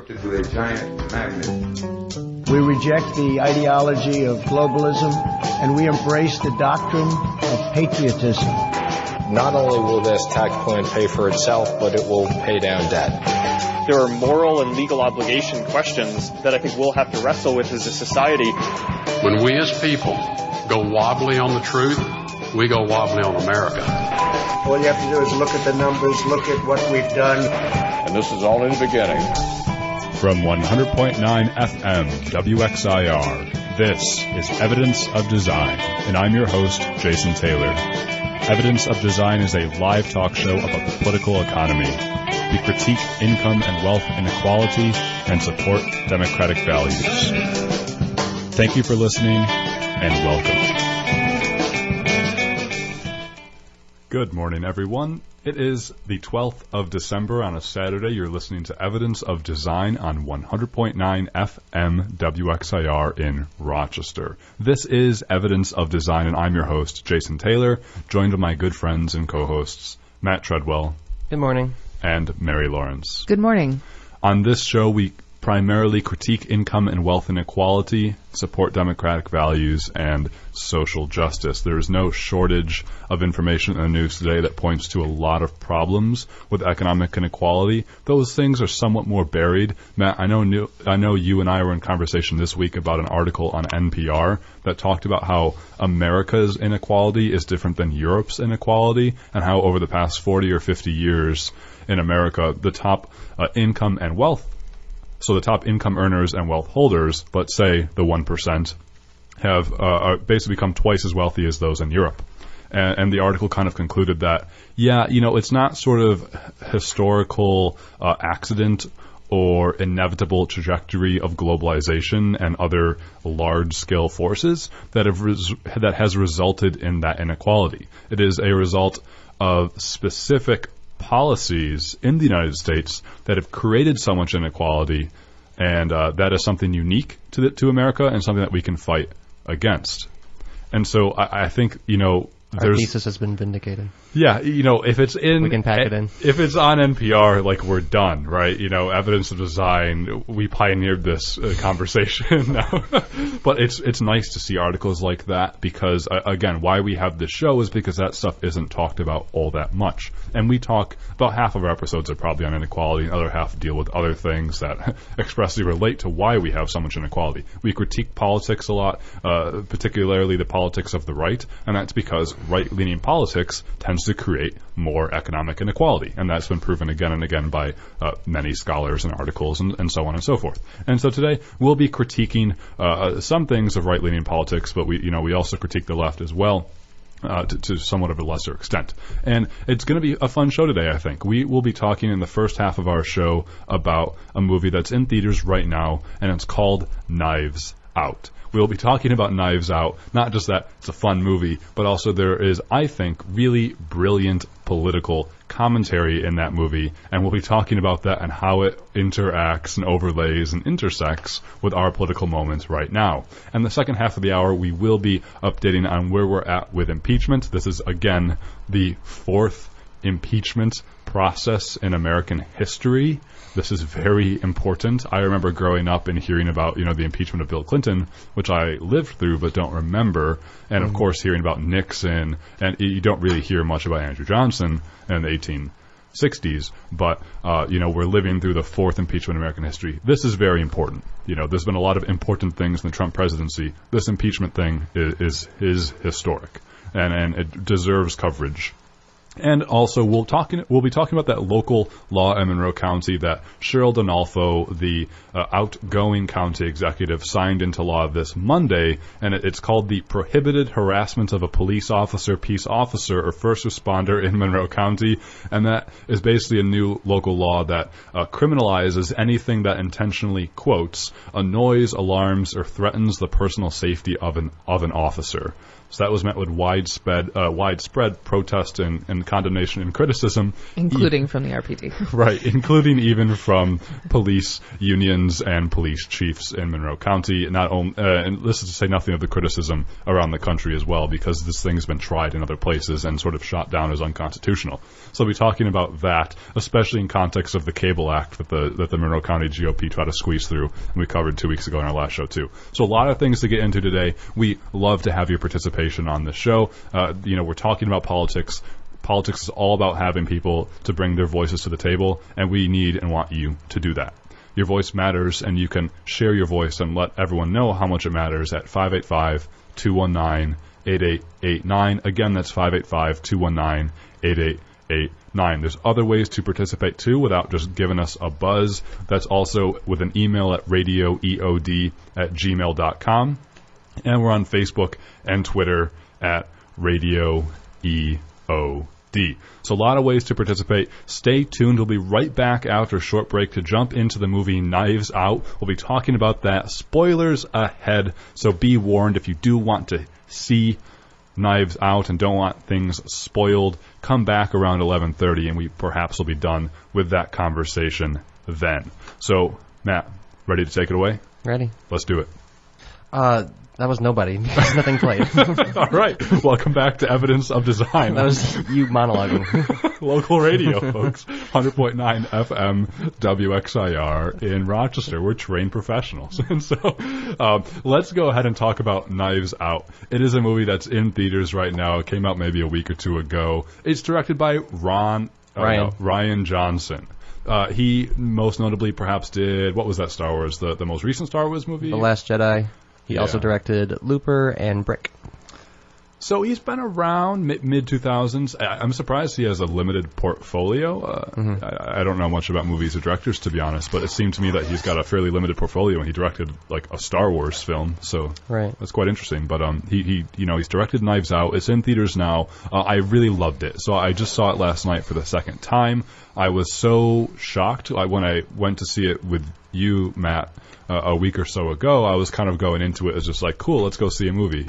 with a giant magnet. We reject the ideology of globalism, and we embrace the doctrine of patriotism. Not only will this tax plan pay for itself, but it will pay down debt. There are moral and legal obligation questions that I think we'll have to wrestle with as a society. When we as people go wobbly on the truth, we go wobbly on America. All you have to do is look at the numbers, look at what we've done. And this is all in the beginning. From 100.9 FM WXIR, this is Evidence of Design, and I'm your host, Jason Taylor. Evidence of Design is a live talk show about the political economy. We critique income and wealth inequality and support democratic values. Thank you for listening, and welcome. Good morning, everyone. It is the 12th of December on a Saturday. You're listening to Evidence of Design on 100.9 FM WXIR in Rochester. This is Evidence of Design, and I'm your host, Jason Taylor, joined by my good friends and co-hosts, Matt Treadwell. Good morning. And Mary Lawrence. Good morning. On this show, we primarily critique income and wealth inequality, support democratic values, and social justice. There is no shortage of information in the news today that points to a lot of problems with economic inequality. Those things are somewhat more buried. Matt, I know you and I were in conversation this week about an article on NPR that talked about how America's inequality is different than Europe's inequality, and how over the past 40 or 50 years in America, the top income and wealth, so the top income earners and wealth holders, let's say the 1%, have basically become twice as wealthy as those in Europe. And the article kind of concluded that, it's not sort of historical accident or inevitable trajectory of globalization and other large-scale forces that has resulted in that inequality. It is a result of specific policies in the United States that have created so much inequality, and that is something unique to America and something that we can fight against. And so I think, our thesis has been vindicated. Yeah, if it's we can pack it in. If it's on NPR, we're done, right? Evidence of Design, we pioneered this conversation now. But it's nice to see articles like that because, again, why we have this show is because that stuff isn't talked about all that much. And we talk, about half of our episodes are probably on inequality, and the other half deal with other things that expressly relate to why we have so much inequality. We critique politics a lot, particularly the politics of the right, and that's because right-leaning politics tends to create more economic inequality. And that's been proven again and again by many scholars and articles and so on and so forth. And so today we'll be critiquing some things of right-leaning politics, but we also critique the left as well. To somewhat of a lesser extent. And it's going to be a fun show today, I think. We will be talking in the first half of our show about a movie that's in theaters right now, and it's called Knives Out. We'll be talking about Knives Out, not just that it's a fun movie, but also there is, I think, really brilliant political commentary in that movie, and we'll be talking about that and how it interacts and overlays and intersects with our political moments right now. And the second half of the hour, we will be updating on where we're at with impeachment. This is, again, the fourth impeachment process in American history. This is very important. I remember growing up and hearing about, the impeachment of Bill Clinton, which I lived through but don't remember, and of course hearing about Nixon, and you don't really hear much about Andrew Johnson in the 1860s, but, we're living through the fourth impeachment in American history. This is very important. There's been a lot of important things in the Trump presidency. This impeachment thing is historic, and it deserves coverage. And also, we'll be talking about that local law in Monroe County that Cheryl Donalfo, the outgoing county executive, signed into law this Monday, and it's called the Prohibited Harassment of a Police Officer, Peace Officer, or First Responder in Monroe County, and that is basically a new local law that criminalizes anything that intentionally, quotes, annoys, alarms, or threatens the personal safety of an officer. So that was met with widespread protest and condemnation and criticism. Including from the RPD. Right, including even from police unions and police chiefs in Monroe County. And this is to say nothing of the criticism around the country as well, because this thing's been tried in other places and sort of shot down as unconstitutional. So we'll be talking about that, especially in context of the Cable Act that the Monroe County GOP tried to squeeze through, and we covered 2 weeks ago in our last show too. So a lot of things to get into today. We love to have your participation on this show. We're talking about politics. Politics is all about having people to bring their voices to the table, and we need and want you to do that. Your voice matters, and you can share your voice and let everyone know how much it matters at 585-219-8889. Again, that's 585-219-8889. There's other ways to participate too without just giving us a buzz. That's also with an email at radioeod@gmail.com. And we're on Facebook and Twitter at Radio EOD. So a lot of ways to participate. Stay tuned. We'll be right back after a short break to jump into the movie Knives Out. We'll be talking about that. Spoilers ahead, so be warned if you do want to see Knives Out and don't want things spoiled. Come back around 11:30 and we perhaps will be done with that conversation then. So, Matt, ready to take it away? Ready. Let's do it. That was nobody. Nothing played. All right. Welcome back to Evidence of Design. That was you monologuing. Local radio, folks. 100.9 FM WXIR in Rochester. We're trained professionals. And so let's go ahead and talk about Knives Out. It is a movie that's in theaters right now. It came out maybe a week or two ago. It's directed by Ryan Johnson. He most notably perhaps did, what was that Star Wars? The most recent Star Wars movie? The Last Jedi. He also directed Looper and Brick. So he's been around mid-2000s. I'm surprised he has a limited portfolio. I don't know much about movies or directors, to be honest, but it seemed to me that he's got a fairly limited portfolio, and he directed like a Star Wars film, so that's quite interesting. But he's directed Knives Out. It's in theaters now. I really loved it. So I just saw it last night for the second time. I was so shocked when I went to see it with you, Matt, a week or so ago. I was kind of going into it as just like, cool, let's go see a movie,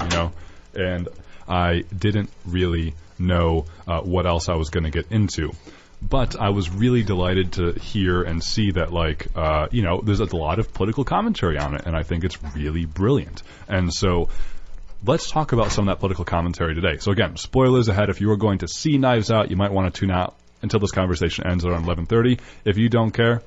and I didn't really know what else I was going to get into. But I was really delighted to hear and see that, there's a lot of political commentary on it, and I think it's really brilliant. And so let's talk about some of that political commentary today. So again, spoilers ahead. If you are going to see Knives Out, you might want to tune out until this conversation ends around 11:30. If you don't care,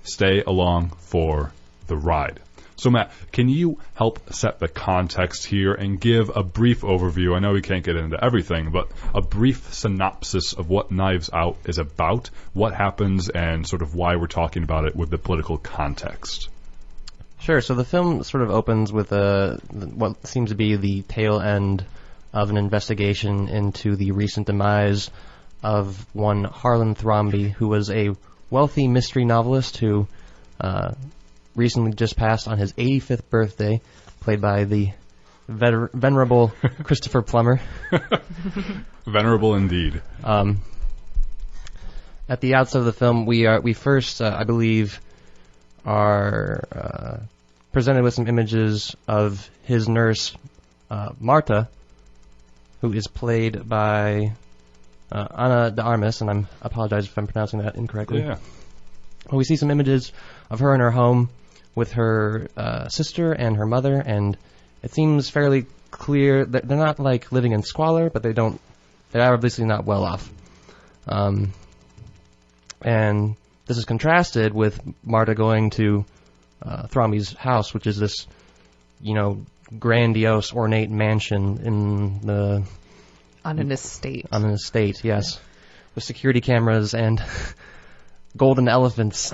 stay along for the ride. So Matt, can you help set the context here and give a brief overview? I know we can't get into everything, but a brief synopsis of what Knives Out is about, what happens, and sort of why we're talking about it with the political context. Sure. So the film sort of opens with what seems to be the tail end of an investigation into the recent demise of one Harlan Thrombey, who was a wealthy mystery novelist who recently just passed on his 85th birthday, played by the venerable Christopher Plummer. Venerable indeed. At the outset of the film, we first, I believe, are presented with some images of his nurse, Marta, who is played by Ana de Armas, and I apologize if I'm pronouncing that incorrectly. Yeah. We see some images of her in her home with her sister and her mother, and it seems fairly clear that they're not like living in squalor, but they're obviously not well off. And this is contrasted with Marta going to Thrombey's house, which is this, grandiose, ornate mansion on an estate. On an estate, yes, with security cameras and golden elephants.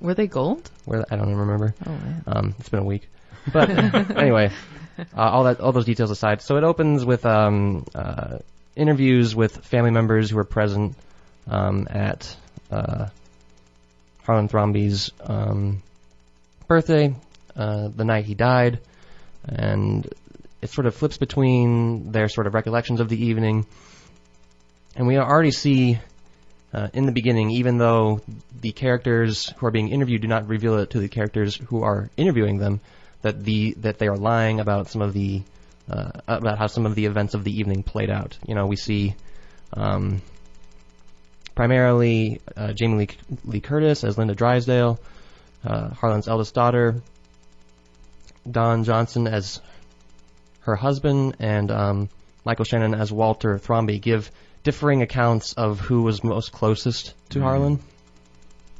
Were they gold? I don't even remember. Oh, man. It's been a week. But anyway, all those details aside, so it opens with interviews with family members who are present at Harlan Thrombey's birthday, the night he died, and it sort of flips between their sort of recollections of the evening, and we already see in the beginning, even though the characters who are being interviewed do not reveal it to the characters who are interviewing them, that they are lying about some of the about how some of the events of the evening played out. We see primarily Jamie Lee Curtis as Linda Drysdale, Harlan's eldest daughter, Don Johnson as her husband, and Michael Shannon as Walter Thrombey give differing accounts of who was most closest to Harlan.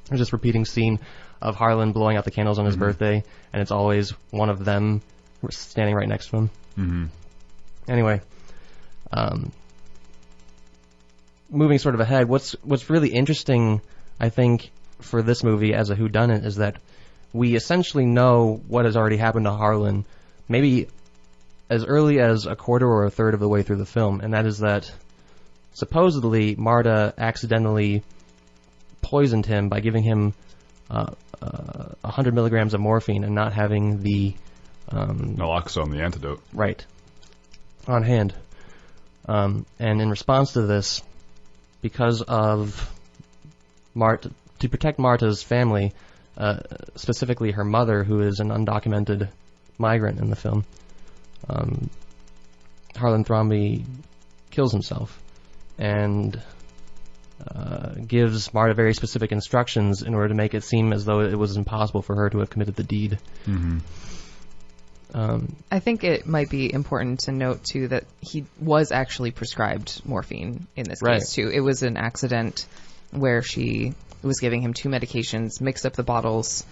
There's this repeating scene of Harlan blowing out the candles on his birthday, and it's always one of them standing right next to him. Anyway, moving sort of ahead, what's really interesting, I think, for this movie as a whodunit is that we essentially know what has already happened to Harlan, maybe as early as a quarter or a third of the way through the film, and that is that supposedly Marta accidentally poisoned him by giving him 100 milligrams of morphine and not having the naloxone, the antidote, right on hand. And in response to this, because of to protect Marta's family, specifically her mother, who is an undocumented migrant in the film, Harlan Thrombey kills himself and gives Marta very specific instructions in order to make it seem as though it was impossible for her to have committed the deed. I think it might be important to note, too, that he was actually prescribed morphine in this case, too. It was an accident where she was giving him 2 medications, mixed up the bottles.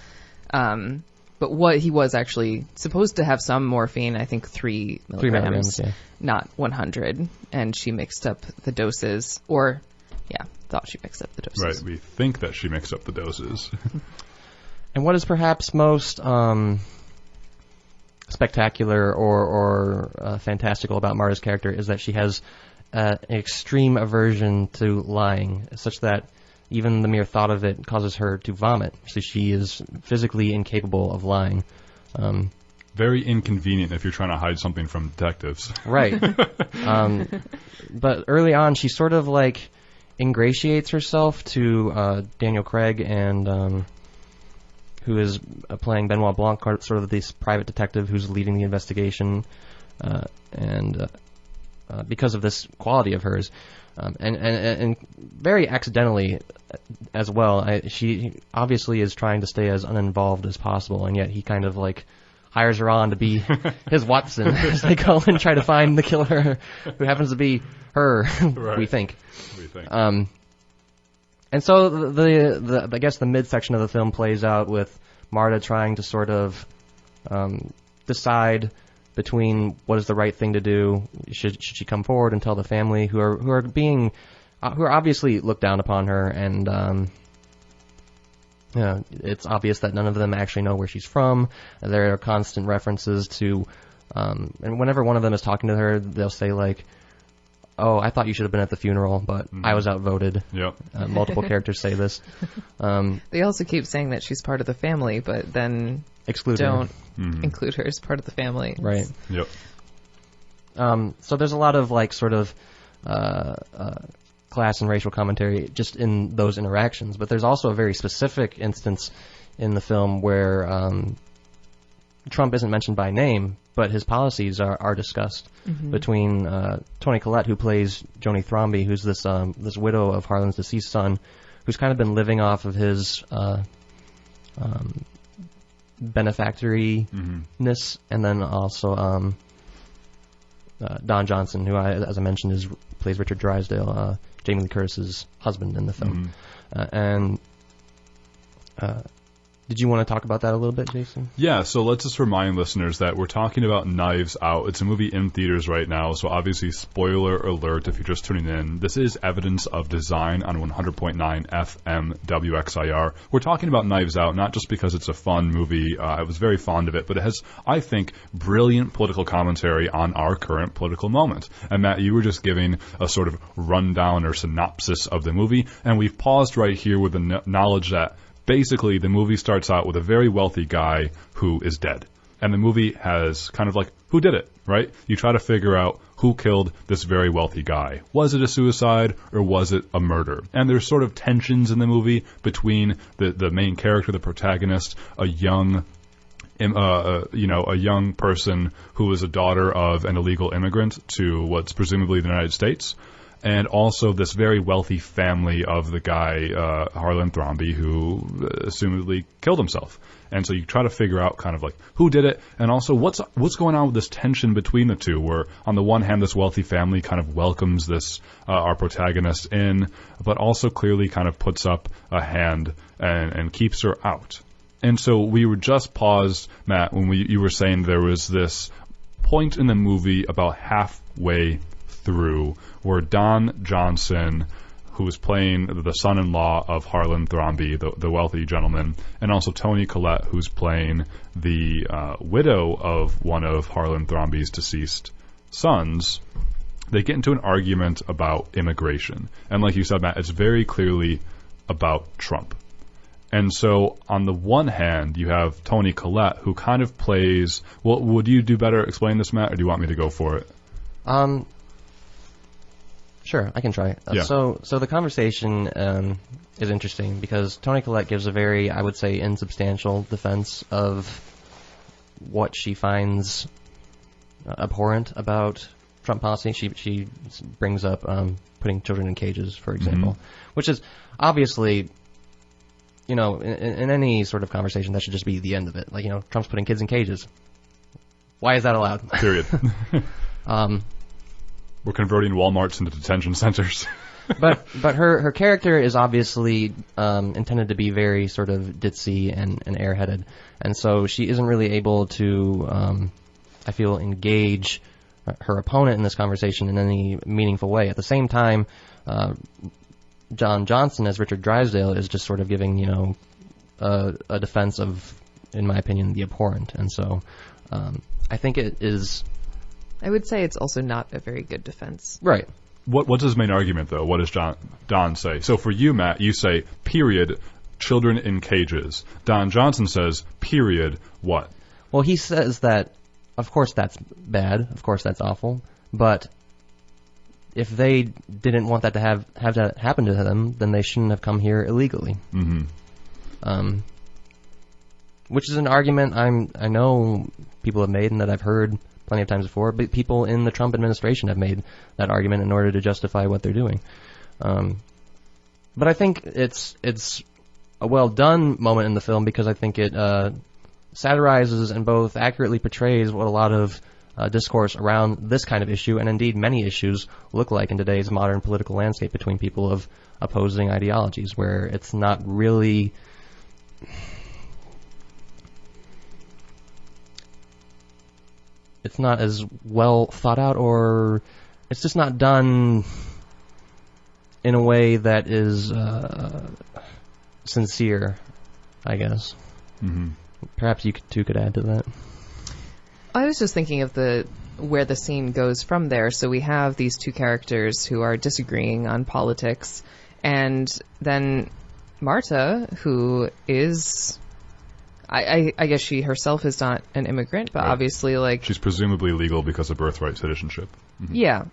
But what he was actually supposed to have some morphine, I think 3 milligrams, not 100. And she mixed up the doses, thought she mixed up the doses. Right, we think that she mixed up the doses. And what is perhaps most spectacular or fantastical about Marta's character is that she has an extreme aversion to lying, such that even the mere thought of it causes her to vomit. So she is physically incapable of lying. Very inconvenient if you're trying to hide something from detectives. Right. But early on, she sort of like ingratiates herself to Daniel Craig and who is playing Benoit Blanc, sort of this private detective who's leading the investigation, and because of this quality of hers, and very accidentally as well, she obviously is trying to stay as uninvolved as possible, and yet he kind of like hires her on to be his Watson as they go and try to find the killer, who happens to be her, right. we think. And so the I guess the midsection of the film plays out with Marta trying to sort of decide between what is the right thing to do. Should she come forward and tell the family who are obviously looked down upon her, and it's obvious that none of them actually know where she's from. There are constant references to, and whenever one of them is talking to her, they'll say like, "Oh, I thought you should have been at the funeral, but I was outvoted." Yep. Multiple characters say this. They also keep saying that she's part of the family, but then don't include her as part of the family. Right. Yep. So there's a lot of like sort of class and racial commentary just in those interactions, but there's also a very specific instance in the film where Trump isn't mentioned by name, but his policies are discussed between Toni Collette, who plays Joni Thrombey, who's this widow of Harlan's deceased son, who's kind of been living off of his benefactory-ness, and then also Don Johnson, who, as I mentioned, plays Richard Drysdale, Jamie Lee Curtis's husband in the film. And did you want to talk about that a little bit, Jason? Yeah, so let's just remind listeners that we're talking about Knives Out. It's a movie in theaters right now, so obviously spoiler alert if you're just tuning in. This is Evidence of Design on 100.9 FM WXIR. We're talking about Knives Out, not just because it's a fun movie. I was very fond of it, but it has, I think, brilliant political commentary on our current political moment. And Matt, you were just giving a sort of rundown or synopsis of the movie, and we've paused right here with the knowledge that basically, the movie starts out with a very wealthy guy who is dead. And the movie has kind of like, who did it, right? You try to figure out who killed this very wealthy guy. Was it a suicide or was it a murder? And there's sort of tensions in the movie between the main character, the protagonist, a young a young person who was a daughter of an illegal immigrant to what's presumably the United States, and also this very wealthy family of the guy, Harlan Thrombey, who assumedly killed himself. And so you try to figure out kind of like who did it, and also what's going on with this tension between the two, where on the one hand this wealthy family kind of welcomes this our protagonist in, but also clearly kind of puts up a hand and keeps her out. And so we were just paused, Matt, when you were saying there was this point in the movie about halfway through where Don Johnson, who was playing the son-in-law of Harlan Thrombey, the wealthy gentleman, and also Toni Collette, who's playing the widow of one of Harlan Thrombey's deceased sons, they get into an argument about immigration. And like you said, Matt, it's very clearly about Trump. And so on the one hand, you have Toni Collette, who kind of plays... Well, would you do better explain this, Matt, or do you want me to go for it? Sure, I can try. Yeah. So the conversation is interesting because Toni Collette gives a very, I would say, insubstantial defense of what she finds abhorrent about Trump policy. She brings up putting children in cages, for example, which is obviously, in any sort of conversation, that should just be the end of it. Like, Trump's putting kids in cages. Why is that allowed? Period. We're converting Walmarts into detention centers. but her character is obviously intended to be very sort of ditzy and airheaded, and so she isn't really able to, I feel, engage her opponent in this conversation in any meaningful way. At the same time, John Johnson as Richard Drysdale is just sort of giving a defense of, in my opinion, the abhorrent, and so I think it is. I would say it's also not a very good defense. Right. What's his main argument, though? What does Don say? So for you, Matt, you say, period, children in cages. Don Johnson says, period, what? Well, he says that, of course that's bad, of course that's awful, but if they didn't want that to have that happen to them, then they shouldn't have come here illegally. Mm-hmm. Which is an argument I know people have made and that I've heard plenty of times before, but people in the Trump administration have made that argument in order to justify what they're doing. But I think it's a well-done moment in the film because I think it satirizes and both accurately portrays what a lot of discourse around this kind of issue, and indeed many issues, look like in today's modern political landscape between people of opposing ideologies, where it's not really... It's not as well thought out, or it's just not done in a way that is sincere, I guess. Mm-hmm. Perhaps you two could add to that. I was just thinking of where the scene goes from there. So we have these two characters who are disagreeing on politics, and then Marta, who is... I guess she herself is not an immigrant, but obviously, she's presumably legal because of birthright citizenship. Mm-hmm. Yeah.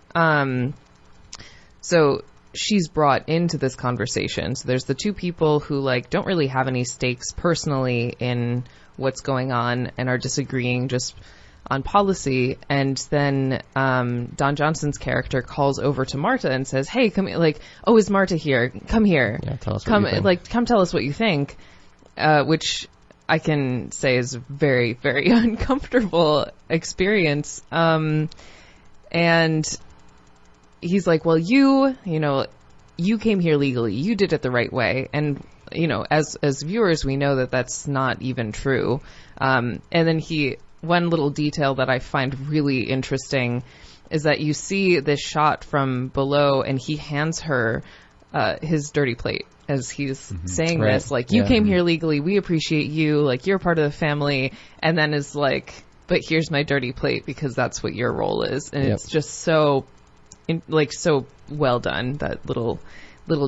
So she's brought into this conversation. So there's the two people who, don't really have any stakes personally in what's going on and are disagreeing just on policy. And then Don Johnson's character calls over to Marta and says, "Hey, come here." "Oh, is Marta here? Come here. Yeah, tell us what you think." Come tell us what you think," which I can say is a very, very uncomfortable experience. And he's like, "Well, you came here legally. You did it the right way." And, as viewers, we know that that's not even true. And then one little detail that I find really interesting is that you see this shot from below and he hands her his dirty plate as he's saying this, you came here legally, we appreciate you, you're part of the family, and then is but here's my dirty plate because that's what your role is. And it's just so so well done, that little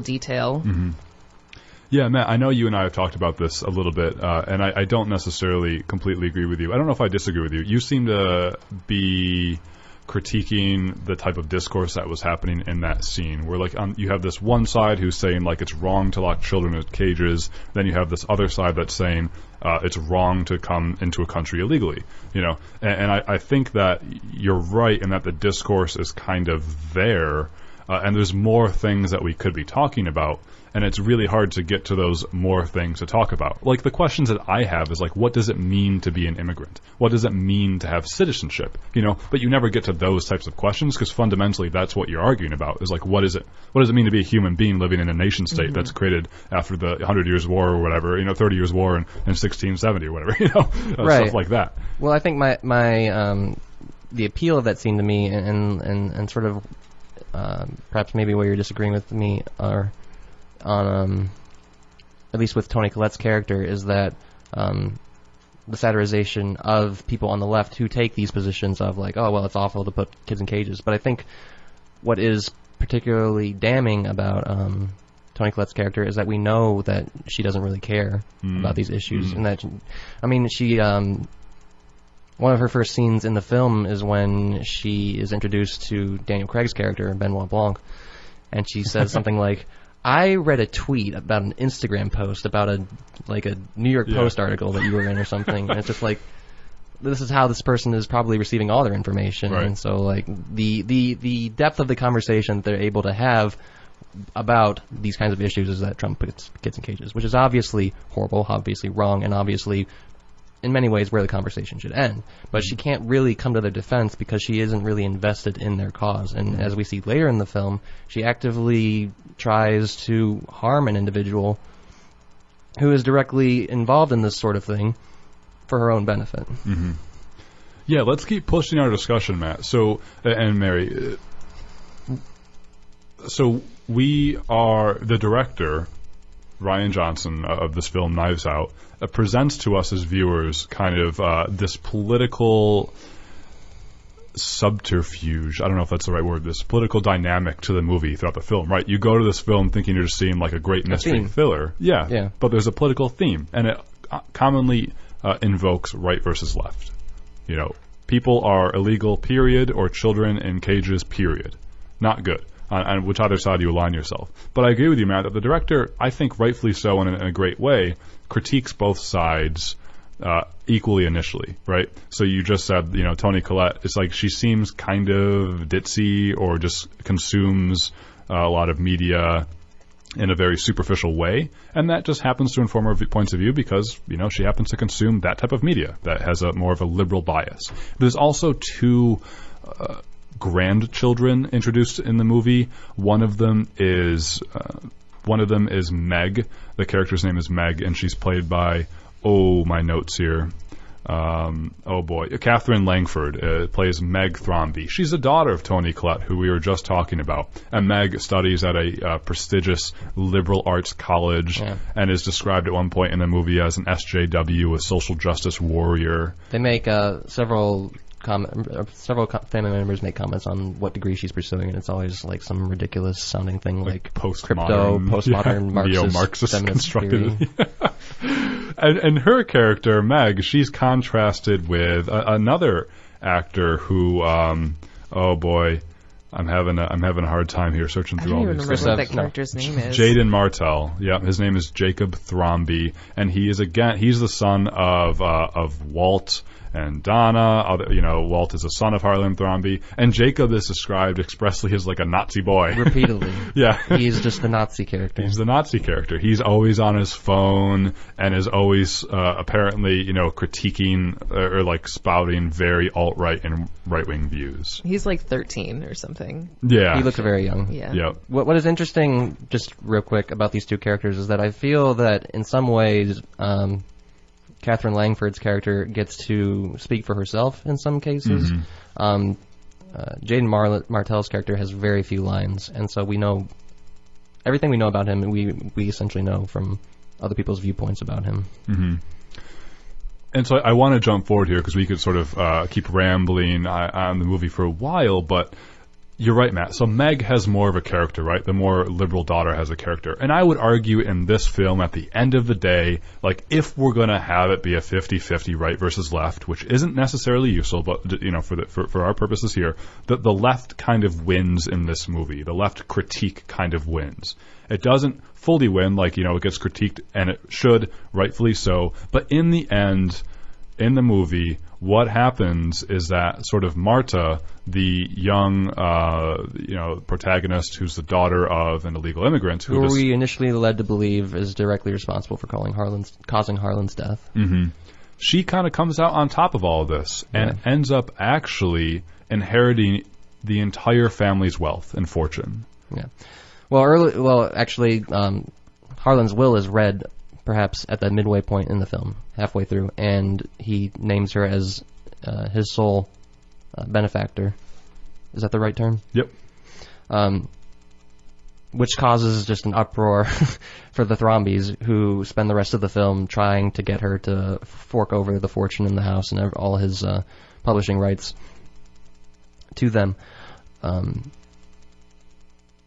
detail. Mm-hmm. Yeah, Matt, I know you and I have talked about this a little bit, and I don't necessarily completely agree with you. I don't know if I disagree with you. You seem to be critiquing the type of discourse that was happening in that scene, where like you have this one side who's saying like it's wrong to lock children in cages, then you have this other side that's saying it's wrong to come into a country illegally, you know. And I think that you're right in that the discourse is kind of there, and there's more things that we could be talking about. And it's really hard to get to those more things to talk about. Like, the questions that I have is, like, what does it mean to be an immigrant? What does it mean to have citizenship? You know, but you never get to those types of questions because fundamentally that's what you're arguing about is, like, what does it mean to be a human being living in a nation state that's created after the 100 Years War or whatever, you know, 30 Years War in 1670 or whatever, you know, stuff like that. Well, I think the appeal of that scene to me and sort of perhaps maybe where you're disagreeing with me are on at least with Toni Collette's character is that the satirization of people on the left who take these positions of like, oh well, it's awful to put kids in cages. But I think what is particularly damning about Toni Collette's character is that we know that she doesn't really care about these issues, and that she one of her first scenes in the film is when she is introduced to Daniel Craig's character, Benoit Blanc, and she says something like, I read a tweet about an Instagram post about a New York Post article that you were in or something, and it's just like, this is how this person is probably receiving all their information, and so like the depth of the conversation that they're able to have about these kinds of issues is that Trump puts kids in cages, which is obviously horrible, obviously wrong, and obviously in many ways where the conversation should end. But she can't really come to their defense because she isn't really invested in their cause. And as we see later in the film, she actively tries to harm an individual who is directly involved in this sort of thing for her own benefit. Mm-hmm. Yeah, let's keep pushing our discussion, Matt. So, and Mary, so we are the director, Rian Johnson, of this film, Knives Out, presents to us as viewers kind of this political subterfuge. I don't know if that's the right word. This political dynamic to the movie throughout the film, right? You go to this film thinking you're just seeing like a great mystery thriller. Yeah. But there's a political theme, and it commonly invokes right versus left. You know, people are illegal, period, or children in cages, period. Not good. On which other side do you align yourself? But I agree with you, Matt, that the director, I think rightfully so in a great way, critiques both sides equally initially, right? So you just said, you know, Toni Collette, it's like she seems kind of ditzy or just consumes a lot of media in a very superficial way, and that just happens to inform her points of view because, you know, she happens to consume that type of media that has a more of a liberal bias. There's also two grandchildren introduced in the movie. One of them is Meg. The character's name is Meg, and she's played by my notes here. Catherine Langford plays Meg Thrombey. She's the daughter of Toni Collette, who we were just talking about. And Meg studies at a prestigious liberal arts college and is described at one point in the movie as an SJW, a social justice warrior. They make several family members make comments on what degree she's pursuing, and it's always like some ridiculous sounding thing like postmodern Marxist constructivism. And her character Meg, she's contrasted with another actor who, I'm having a hard time here searching through all these. I don't even remember what that character's name is. Jaden Martell. Yeah, his name is Jacob Thrombey, and he's the son of Walt and Donna. You know, Walt is a son of Harlan Thrombey, and Jacob is described expressly as like a Nazi boy. Repeatedly. Yeah. He's just the Nazi character. He's the Nazi character. He's always on his phone and is always apparently, you know, critiquing or like spouting very alt-right and right-wing views. He's like 13 or something. Yeah. He looks very young. Yeah. Yep. What is interesting, just real quick, about these two characters is that I feel that in some ways Catherine Langford's character gets to speak for herself in some cases. Mm-hmm. Jaden Martell's character has very few lines, and so we know everything we know about him, and we essentially know from other people's viewpoints about him. Mm-hmm. And so I want to jump forward here because we could sort of keep rambling on the movie for a while, but You're right, Matt. So Meg has more of a character, right? The more liberal daughter has a character. And I would argue in this film, at the end of the day, like, if we're going to have it be a 50-50 right versus left, which isn't necessarily useful, but, you know, for our purposes here, the left kind of wins in this movie. The left critique kind of wins. It doesn't fully win, like, you know, it gets critiqued, and it should, rightfully so. But in the end, in the movie, what happens is that sort of Marta, the young, protagonist, who's the daughter of an illegal immigrant, who we initially led to believe is directly responsible for causing Harlan's death. Mm-hmm. She kind of comes out on top of all of this and ends up actually inheriting the entire family's wealth and fortune. Yeah. Well, actually, Harlan's will is read perhaps at the midway point in the film, halfway through, and he names her as his sole benefactor. Is that the right term? Yep. Which causes just an uproar for the Thrombies, who spend the rest of the film trying to get her to fork over the fortune in the house and all his publishing rights to them.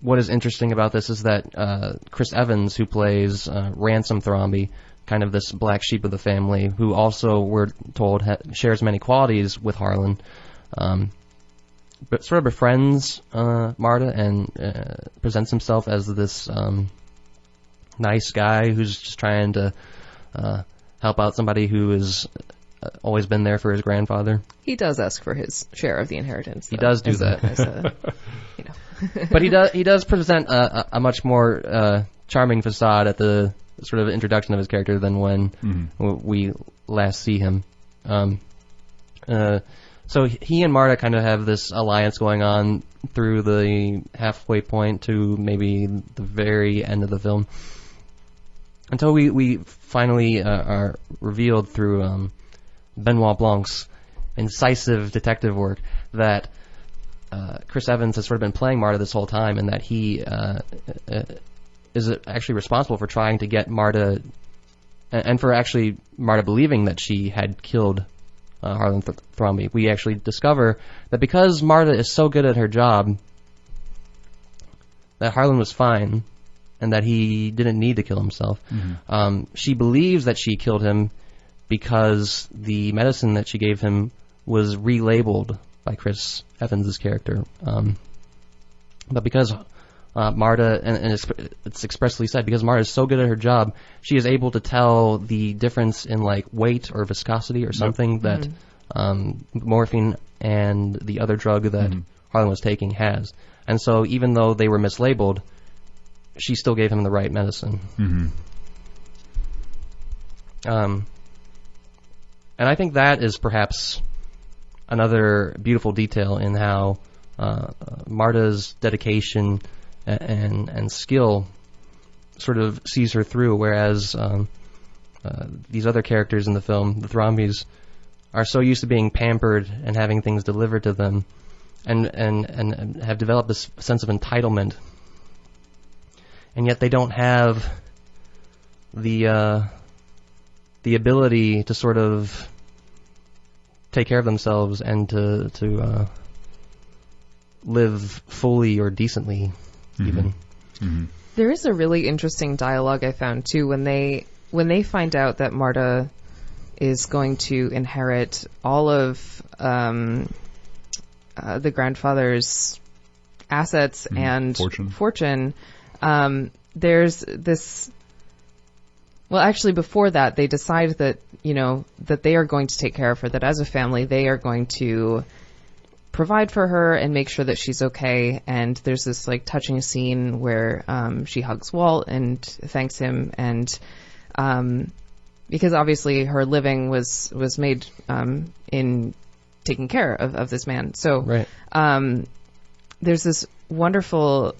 What is interesting about this is that Chris Evans, who plays Ransom Thromby, kind of this black sheep of the family, who also, we're told, shares many qualities with Harlan, but sort of befriends Marta and presents himself as this nice guy who's just trying to help out somebody who has always been there for his grandfather. He does ask for his share of the inheritance, though. He does do that. But he does present a much more charming facade at the sort of introduction of his character than when we last see him. So he and Marta kind of have this alliance going on through the halfway point to maybe the very end of the film, until we finally are revealed through Benoit Blanc's incisive detective work that Chris Evans has sort of been playing Marta this whole time, and that he is actually responsible for trying to get Marta, and for actually Marta believing that she had killed Harlan Thromby. We actually discover that because Marta is so good at her job, that Harlan was fine, and that he didn't need to kill himself. She believes that she killed him because the medicine that she gave him was relabeled by Chris Evans' character. But because Marta, and it's expressly said, because Marta is so good at her job, she is able to tell the difference in like weight or viscosity or something that morphine and the other drug that Harlan was taking has. And so even though they were mislabeled, she still gave him the right medicine. And I think that is perhaps another beautiful detail in how Marta's dedication and skill sort of sees her through, whereas these other characters in the film, the Thrombies, are so used to being pampered and having things delivered to them, and have developed this sense of entitlement, and yet they don't have the ability to sort of take care of themselves and to live fully or decently, even. There is a really interesting dialogue I found too when they find out that Marta is going to inherit all of the grandfather's assets and fortune. There's this. Well, actually, before that, they decide that, that they are going to take care of her, that as a family, they are going to provide for her and make sure that she's okay. And there's this, like, touching scene where she hugs Walt and thanks him. And because obviously her living was made in taking care of this man. So there's this wonderful...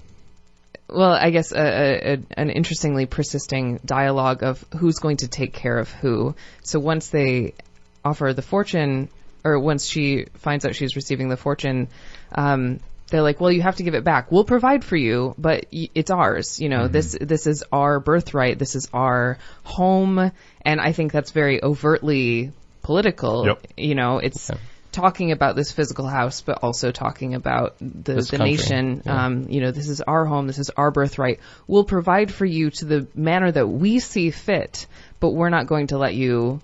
Well, I guess an interestingly persisting dialogue of who's going to take care of who. So once they offer the fortune, or once she finds out she's receiving the fortune, they're like, well, you have to give it back. We'll provide for you, but it's ours. This is our birthright. This is our home. And I think that's very overtly political. It's talking about this physical house, but also talking about the nation. Yeah. This is our home. This is our birthright. We'll provide for you to the manner that we see fit, but we're not going to let you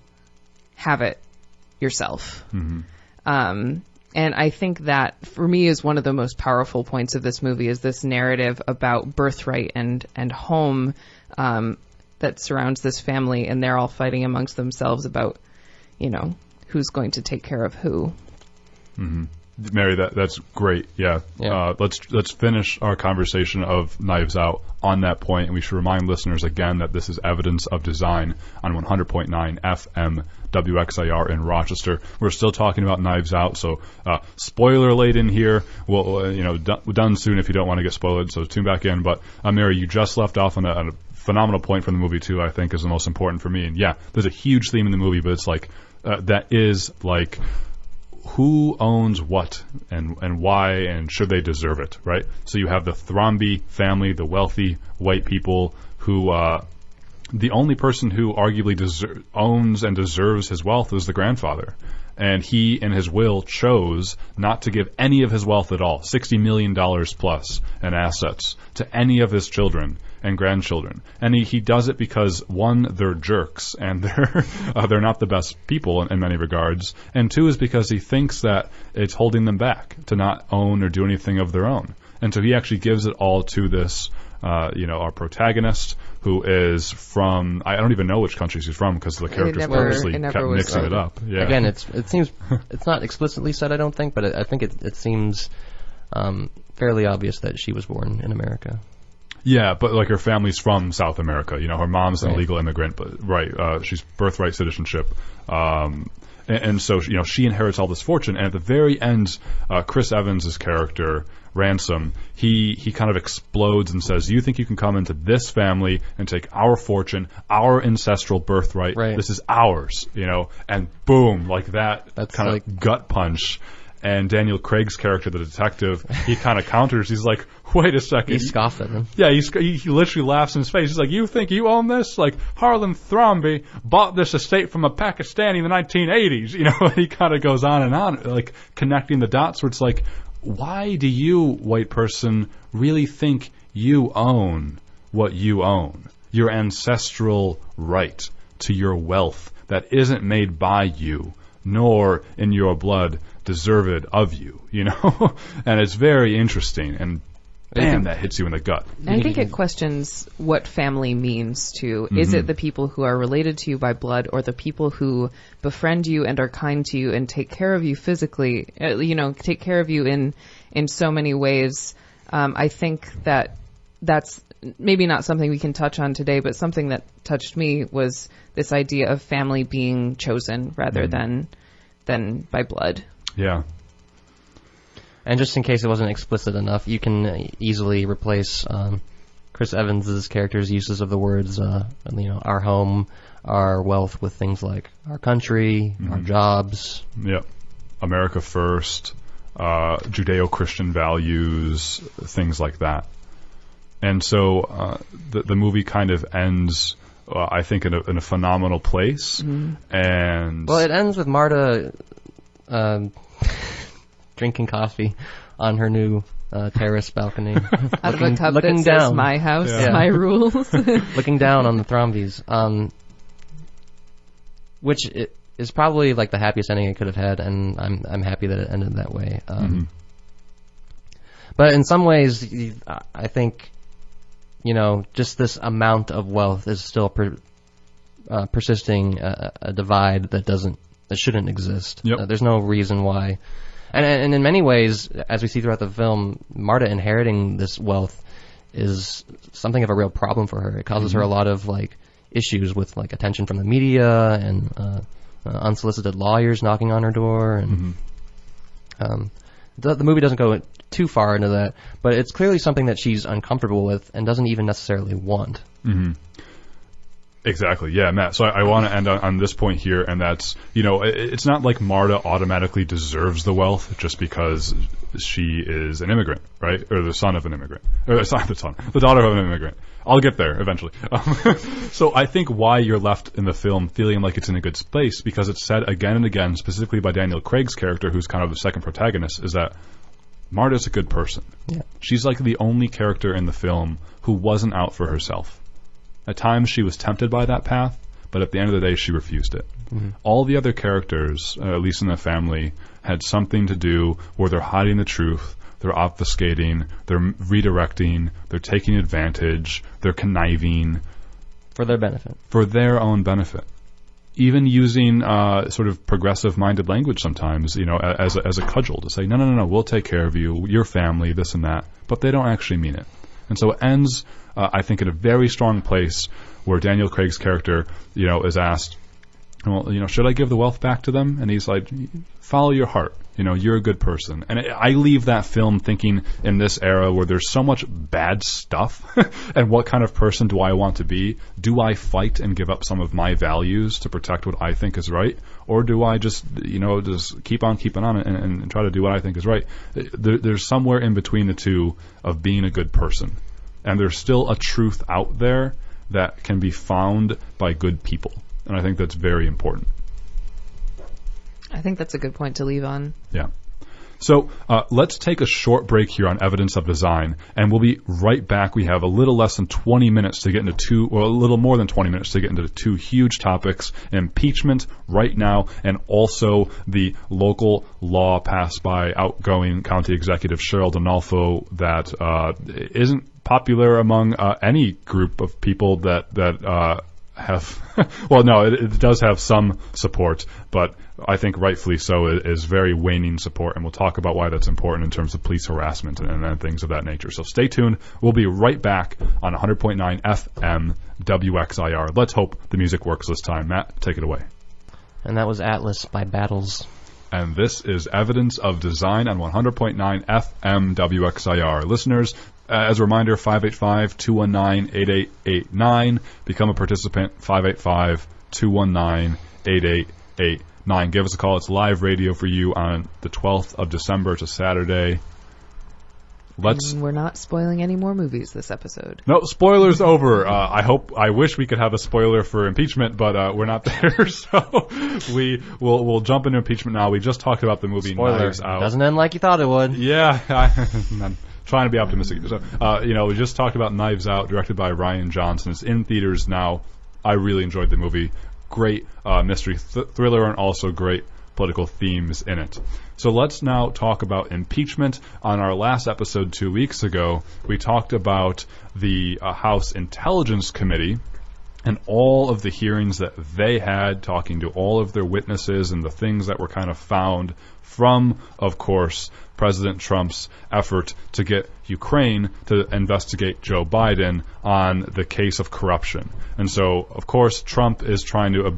have it yourself. Mm-hmm. And I think that, for me, is one of the most powerful points of this movie, is this narrative about birthright and home that surrounds this family, and they're all fighting amongst themselves about, who's going to take care of who. Mm-hmm. Mary, that's great. Yeah. Let's finish our conversation of Knives Out on that point, and we should remind listeners again that this is Evidence of Design on 100.9 FM WXIR in Rochester. We're still talking about Knives Out, so spoiler alert in here. We'll done soon if you don't want to get spoiled, so tune back in. But Mary, you just left off on a phenomenal point from the movie too. I think is the most important for me. And yeah, there's a huge theme in the movie, but it's like that is like, who owns what and why, and should they deserve it, right? So you have the Thrombey family, the wealthy white people who the only person who arguably owns and deserves his wealth is the grandfather. And he, in his will, chose not to give any of his wealth at all, $60 million plus in assets, to any of his children and grandchildren. And he does it because, one, they're jerks, and they're not the best people in many regards. And two, is because he thinks that it's holding them back to not own or do anything of their own. And so he actually gives it all to this, our protagonist, who is from, I don't even know which country she's from, because the characters purposely kept mixing it up. Yeah. Again, it seems, it's not explicitly said, I don't think, but I think it seems fairly obvious that she was born in America. Yeah, but like her family's from South America. Her mom's an illegal immigrant, but she's birthright citizenship. And so, she inherits all this fortune. And at the very end, Chris Evans' character, Ransom, he kind of explodes and says, you think you can come into this family and take our fortune, our ancestral birthright, this is ours, and boom, like that. That's kind of gut punch. And Daniel Craig's character, the detective, he kind of counters. He's like, wait a second. He scoffed at him. Yeah, he literally laughs in his face. He's like, you think you own this? Like, Harlan Thrombey bought this estate from a Pakistani in the 1980s. He kind of goes on and on, like connecting the dots where it's like, why do you, white person, really think you own what you own? Your ancestral right to your wealth that isn't made by you, nor in your blood deserved of you, and it's very interesting, and bam, that hits you in the gut. I think it questions what family means too. Is it the people who are related to you by blood, or the people who befriend you and are kind to you and take care of you physically, take care of you in so many ways? I think that's maybe not something we can touch on today, but something that touched me was this idea of family being chosen rather than by blood. Yeah. And just in case it wasn't explicit enough, you can easily replace Chris Evans' character's uses of the words, our home, our wealth, with things like our country, our jobs. Yep. America first, Judeo-Christian values, things like that. And so the movie kind of ends, I think, in a phenomenal place. And well, it ends with Marta drinking coffee on her new terrace balcony. Out of a cup that says, my house, my rules. Looking down on the Thrombeys. Which is probably like the happiest ending it could have had, and I'm happy that it ended that way. But in some ways, I think, just this amount of wealth is still persisting a divide that shouldn't exist. Yep. There's no reason why. And in many ways, as we see throughout the film, Marta inheriting this wealth is something of a real problem for her. It causes her a lot of issues with attention from the media and unsolicited lawyers knocking on her door. And the movie doesn't go too far into that, but it's clearly something that she's uncomfortable with and doesn't even necessarily want. Exactly. Yeah, Matt. So I want to end on this point here, and that's, it's not like Marta automatically deserves the wealth just because she is an immigrant, right? Or the son of an immigrant. Or it's not the son, the daughter of an immigrant. I'll get there eventually. So I think why you're left in the film feeling like it's in a good space, because it's said again and again, specifically by Daniel Craig's character, who's kind of the second protagonist, is that Marta's a good person. Yeah. She's like the only character in the film who wasn't out for herself. At times she was tempted by that path, but at the end of the day she refused it. Mm-hmm. All the other characters, at least in the family, had something to do where they're hiding the truth, they're obfuscating, they're redirecting, they're taking advantage, they're conniving. For their benefit. For their own benefit. Even using sort of progressive-minded language sometimes, as a cudgel to say, no, we'll take care of you, your family, this and that. But they don't actually mean it. And so it ends, I think, in a very strong place where Daniel Craig's character, is asked, well, should I give the wealth back to them? And he's like, follow your heart. You're a good person. And I leave that film thinking, in this era where there's so much bad stuff, and what kind of person do I want to be? Do I fight and give up some of my values to protect what I think is right? Or do I just keep on keeping on and try to do what I think is right? There's somewhere in between the two of being a good person. And there's still a truth out there that can be found by good people. And I think that's very important. I think that's a good point to leave on. Yeah. So let's take a short break here on Evidence of Design, and we'll be right back. We have a little less than 20 minutes to get into a little more than 20 minutes to get into the two huge topics, impeachment right now, and also the local law passed by outgoing County Executive Cheryl Donalfo that isn't popular among any group of people that have well, no, it does have some support, but I think rightfully so is very waning support, and we'll talk about why that's important in terms of police harassment and things of that nature. So stay tuned. We'll be right back on 100.9 FM WXIR. Let's hope the music works this time. Matt, take it away. And that was Atlas by Battles. And this is Evidence of Design on 100.9 FM WXIR. Listeners, as a reminder, 585-219-8889. Become a participant, 585-219-8889. Give us a call. It's live radio for you on the 12th of December. It's a Saturday. And we're not spoiling any more movies this episode. No, spoilers over. I wish we could have a spoiler for impeachment, but we're not there. So we'll jump into impeachment now. We just talked about the movie Knives Out. Doesn't end like you thought it would. Yeah, I'm trying to be optimistic. So, we just talked about Knives Out, directed by Rian Johnson. It's in theaters now. I really enjoyed the movie. Great mystery thriller, and also great political themes in it. So let's now talk about impeachment. On our last episode 2 weeks ago, we talked about the House Intelligence Committee and all of the hearings that they had, talking to all of their witnesses and the things that were kind of found from, of course, President Trump's effort to get Ukraine to investigate Joe Biden on the case of corruption. And so, of course, Trump is trying to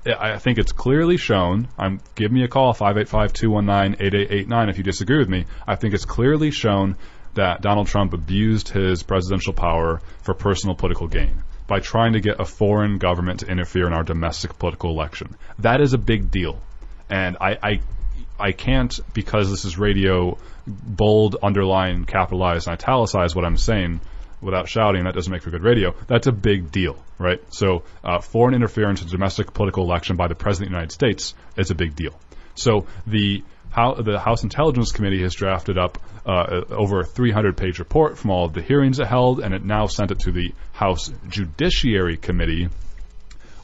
I think it's clearly shown. Give me a call, 585-219-8889 if you disagree with me. I think it's clearly shown that Donald Trump abused his presidential power for personal political gain by trying to get a foreign government to interfere in our domestic political election. That is a big deal. And I can't, because this is radio, bold, underline, capitalize, and italicize what I'm saying without shouting. That doesn't make for good radio. That's a big deal, right? So foreign interference in domestic political election by the President of the United States is a big deal. So the House Intelligence Committee has drafted up over a 300-page report from all of the hearings it held, and it now sent it to the House Judiciary Committee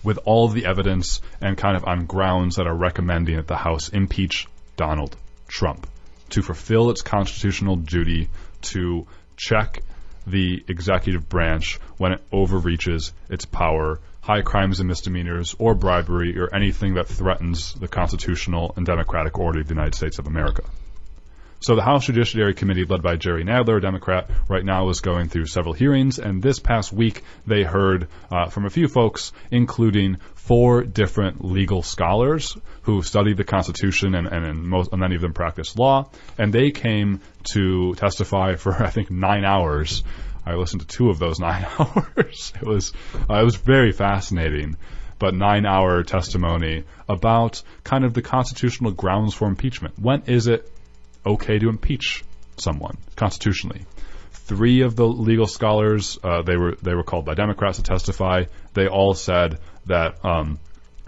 with all of the evidence and kind of on grounds that are recommending that the House impeach Donald Trump to fulfill its constitutional duty to check the executive branch when it overreaches its power, high crimes and misdemeanors, or bribery, or anything that threatens the constitutional and democratic order of the United States of America. So the House Judiciary Committee, led by Jerry Nadler, a Democrat, right now is going through several hearings, and this past week they heard from a few folks, including 4 different legal scholars who studied the Constitution and many of them practice law, and they came to testify for, I think, 9 hours. I listened to 2 of those 9 hours. It was very fascinating, but 9-hour testimony about kind of the constitutional grounds for impeachment. When is it okay to impeach someone constitutionally? 3 of the legal scholars, they were called by Democrats to testify. They all said that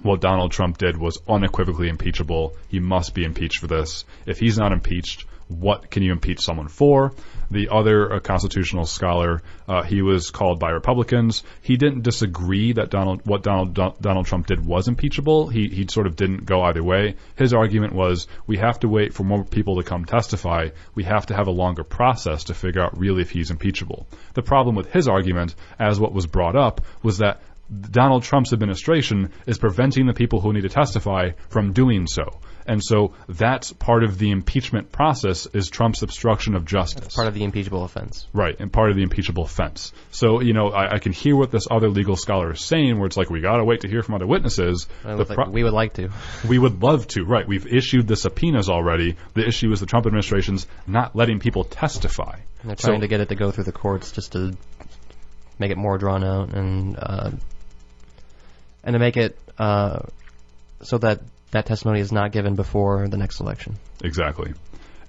what Donald Trump did was unequivocally impeachable. He must be impeached for this. If he's not impeached, what can you impeach someone for? The other constitutional scholar, he was called by Republicans. He didn't disagree that what Donald Trump did was impeachable. He sort of didn't go either way. His argument was, we have to wait for more people to come testify. We have to have a longer process to figure out really if he's impeachable. The problem with his argument, as what was brought up, was that Donald Trump's administration is preventing the people who need to testify from doing so. And so that's part of the impeachment process, is Trump's obstruction of justice. That's part of the impeachable offense. Right, and part of the impeachable offense. So, I can hear what this other legal scholar is saying, where it's like, we got to wait to hear from other witnesses. We would like to. We would love to, right. We've issued the subpoenas already. The issue is the Trump administration's not letting people testify. And they're trying to get it to go through the courts just to make it more drawn out and to make it so that testimony is not given before the next election. Exactly.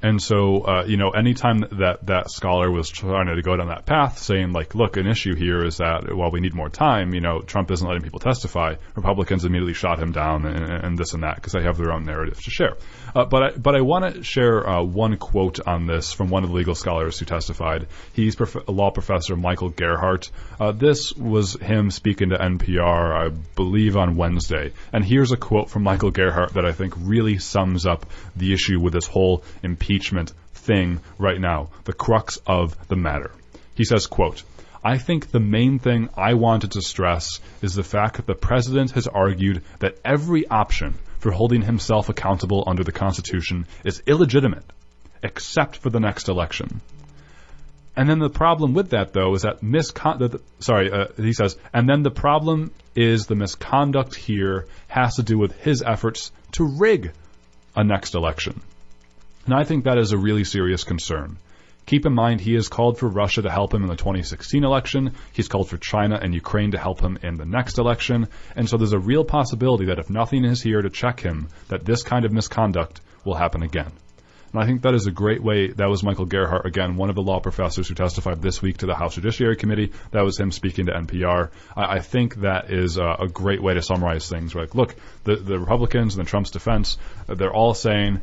And so, anytime that scholar was trying to go down that path, saying, like, look, an issue here is that while we need more time, Trump isn't letting people testify, Republicans immediately shot him down and this and that, because they have their own narrative to share. But I want to share one quote on this from one of the legal scholars who testified. He's law professor Michael Gerhardt. This was him speaking to NPR, I believe, on Wednesday. And here's a quote from Michael Gerhardt that I think really sums up the issue with this whole impeachment thing right now, the crux of the matter. He says, quote, "I think the main thing I wanted to stress is the fact that the president has argued that every option for holding himself accountable under the Constitution is illegitimate, except for the next election. And then the problem with that, though, is that he says, and then the problem is the misconduct here has to do with his efforts to rig a next election. And I think that is a really serious concern. Keep in mind, he has called for Russia to help him in the 2016 election. He's called for China and Ukraine to help him in the next election. And so there's a real possibility that if nothing is here to check him, that this kind of misconduct will happen again. And I think that is a great way. That was Michael Gerhardt, again, one of the law professors who testified this week to the House Judiciary Committee. That was him speaking to NPR. I think that is a great way to summarize things. We're like, look, the Republicans and the Trump's defense, they're all saying,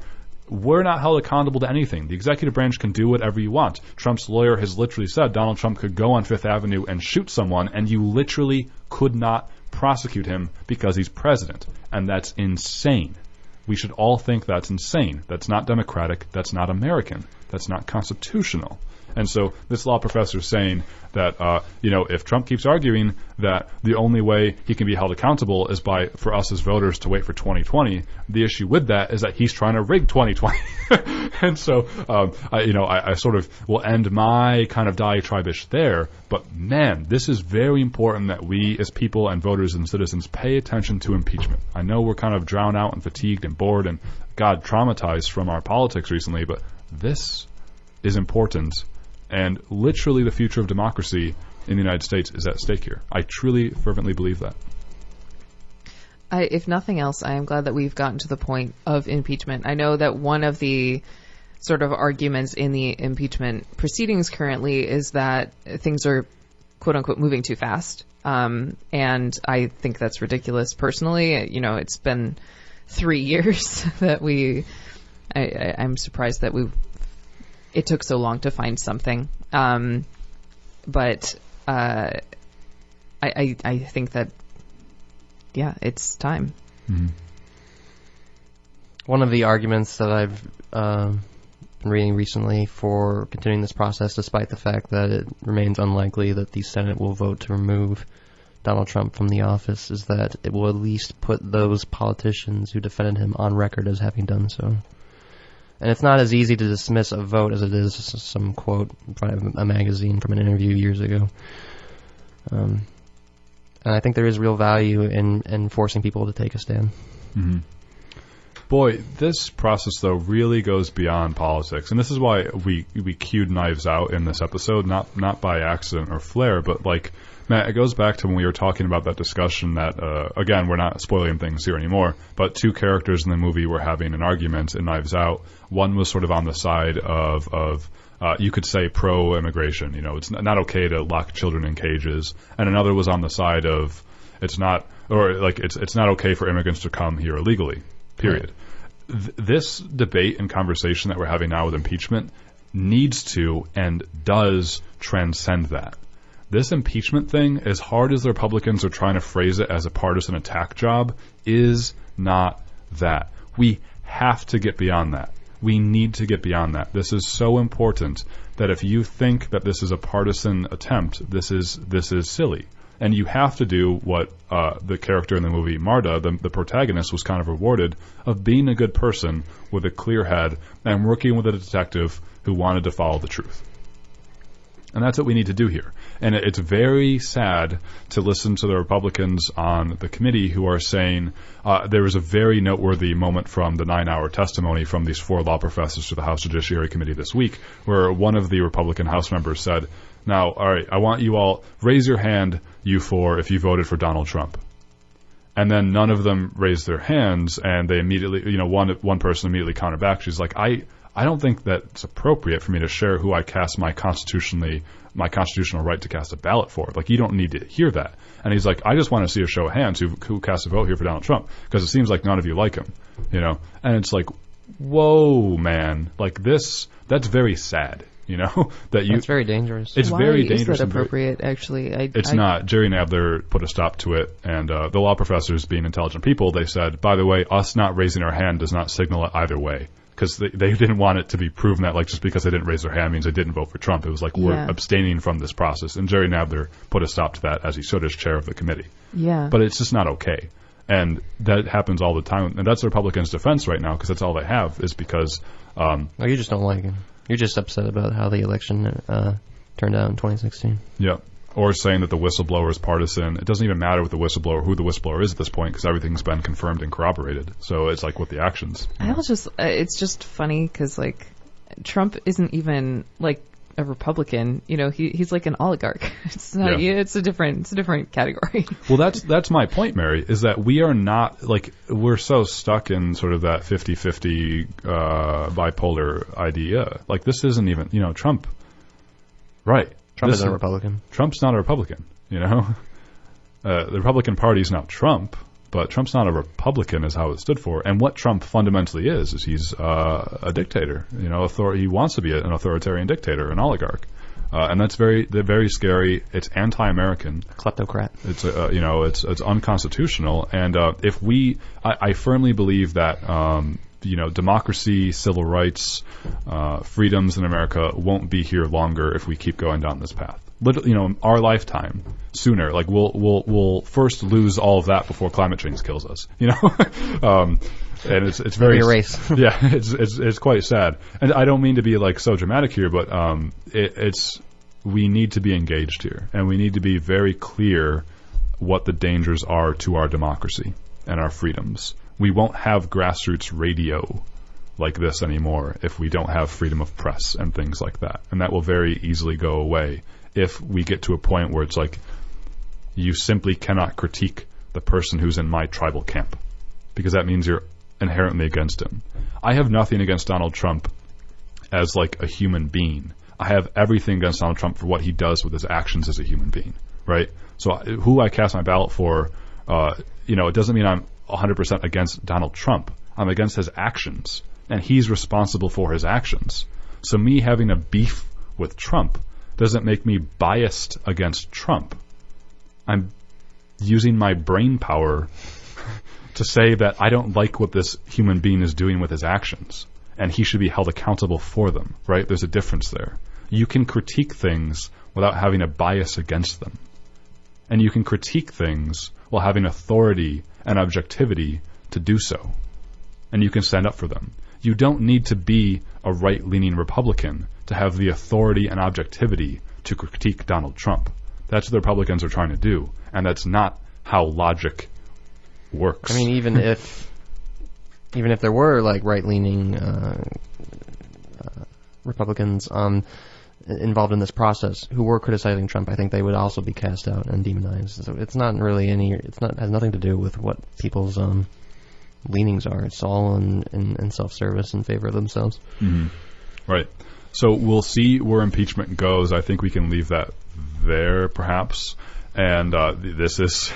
we're not held accountable to anything. The executive branch can do whatever you want. Trump's lawyer has literally said Donald Trump could go on Fifth Avenue and shoot someone, and you literally could not prosecute him because he's president. And that's insane. We should all think that's insane. That's not democratic. That's not American. That's not constitutional. And so this law professor is saying that, if Trump keeps arguing that the only way he can be held accountable is for us as voters to wait for 2020, the issue with that is that he's trying to rig 2020. And so, I sort of will end my kind of diatribe-ish there. But, man, this is very important that we as people and voters and citizens pay attention to impeachment. I know we're kind of drowned out and fatigued and bored and, God, traumatized from our politics recently, but this is important. And literally the future of democracy in the United States is at stake here. I truly, fervently believe that. If nothing else, I am glad that we've gotten to the point of impeachment. I know that one of the sort of arguments in the impeachment proceedings currently is that things are, quote unquote, moving too fast. And I think that's ridiculous personally. It's been 3 years that I'm surprised that it took so long to find something. But I think that, it's time. Mm-hmm. One of the arguments that I've been reading recently for continuing this process, despite the fact that it remains unlikely that the Senate will vote to remove Donald Trump from the office, is that it will at least put those politicians who defended him on record as having done so. And it's not as easy to dismiss a vote as it is some quote from a magazine from an interview years ago. And I think there is real value in forcing people to take a stand. Mm-hmm. Boy, this process, though, really goes beyond politics. And this is why we cued Knives Out in this episode, not by accident or flair, but, like, Matt, it goes back to when we were talking about that discussion that, again, we're not spoiling things here anymore, but two characters in the movie were having an argument in Knives Out. One was sort of on the side of you could say pro-immigration. You know, it's not okay to lock children in cages. And another was on the side of it's not okay for immigrants to come here illegally, period. Right. This debate and conversation that we're having now with impeachment needs to and does transcend that. This impeachment thing, as hard as the Republicans are trying to phrase it as a partisan attack job, is not that. We have to get beyond that. We need to get beyond that. This is so important that if you think that this is a partisan attempt, this is silly. And you have to do what the character in the movie, Marta, the protagonist, was kind of rewarded, of being a good person with a clear head and working with a detective who wanted to follow the truth. And that's what we need to do here. And it's very sad to listen to the Republicans on the committee who are saying there was a very noteworthy moment from the 9-hour testimony from these 4 law professors to the House Judiciary Committee this week, where one of the Republican House members said, now, all right, I want you all, raise your hand, you 4, if you voted for Donald Trump. And then none of them raised their hands, and they immediately, one person immediately countered back. She's like, I don't think that's appropriate for me to share who I cast my constitutional right to cast a ballot for. Like, you don't need to hear that. And he's like, I just want to see a show of hands who cast a vote here for Donald Trump, because it seems like none of you like him, And it's like, whoa, man, like that's very sad, That's very dangerous. It's very dangerous. Why is that appropriate, actually? It's not. Jerry Nadler put a stop to it, and the law professors, being intelligent people, they said, by the way, us not raising our hand does not signal it either way. Because they didn't want it to be proven that, like, just because they didn't raise their hand means they didn't vote for Trump. It was like, we're abstaining from this process. And Jerry Nadler put a stop to that, as he should as chair of the committee. Yeah. But it's just not okay. And that happens all the time. And that's the Republicans' defense right now, because that's all they have, is because... you just don't like him. You're just upset about how the election turned out in 2016. Yeah. Or saying that the whistleblower is partisan. It doesn't even matter with the whistleblower, who the whistleblower is at this point, because everything's been confirmed and corroborated. So it's like with the actions. It's just funny because, like, Trump isn't even, like, a Republican. He's like an oligarch. It's not. Yeah. It's a different category. Well, that's my point, Mary, is that we are not, like, we're so stuck in sort of that 50-50 bipolar idea. Like, this isn't even, Trump. Right. Trump isn't a Republican. Trump's not a Republican, The Republican Party is not Trump, but Trump's not a Republican is how it stood for. And what Trump fundamentally is he's a dictator. He wants to be an authoritarian dictator, an oligarch. And that's very scary. It's anti-American. Kleptocrat. It's, it's unconstitutional. And I firmly believe that democracy, civil rights, freedoms in America won't be here longer if we keep going down this path. Our lifetime, sooner. Like, we'll first lose all of that before climate change kills us. And it's very race. Yeah, it's quite sad. And I don't mean to be like so dramatic here, but we need to be engaged here, and we need to be very clear what the dangers are to our democracy and our freedoms. We won't have grassroots radio like this anymore if we don't have freedom of press and things like that. And that will very easily go away if we get to a point where it's like, you simply cannot critique the person who's in my tribal camp, because that means you're inherently against him. I have nothing against Donald Trump as, like, a human being. I have everything against Donald Trump for what he does with his actions as a human being, right? So who I cast my ballot for, it doesn't mean I'm 100% against Donald Trump. I'm against his actions, and he's responsible for his actions. So me having a beef with Trump doesn't make me biased against Trump. I'm using my brain power to say that I don't like what this human being is doing with his actions, and he should be held accountable for them, right? There's a difference there. You can critique things without having a bias against them. And you can critique things while having authority and objectivity to do so. And you can stand up for them. You don't need to be a right-leaning Republican to have the authority and objectivity to critique Donald Trump. That's what the Republicans are trying to do, and that's not how logic works. I mean, even if even if there were like right-leaning Republicans involved in this process who were criticizing Trump, I think they would also be cast out and demonized. So it's not really has nothing to do with what people's leanings are. It's all in self-service in favor of themselves. Mm-hmm. Right. So we'll see where impeachment goes. I think we can leave that there, perhaps. And this is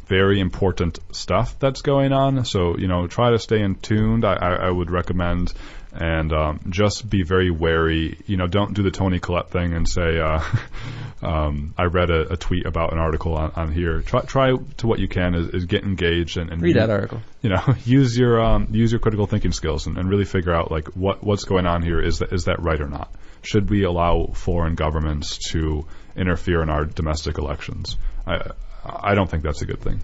very important stuff that's going on. So, try to stay in tuned. I would recommend. And just be very wary. Don't do the Toni Collette thing and say, I read a tweet about an article on here. Try to what you can is get engaged and read that article. Use your critical thinking skills and really figure out like what's going on here. Is that right or not? Should we allow foreign governments to interfere in our domestic elections? I don't think that's a good thing.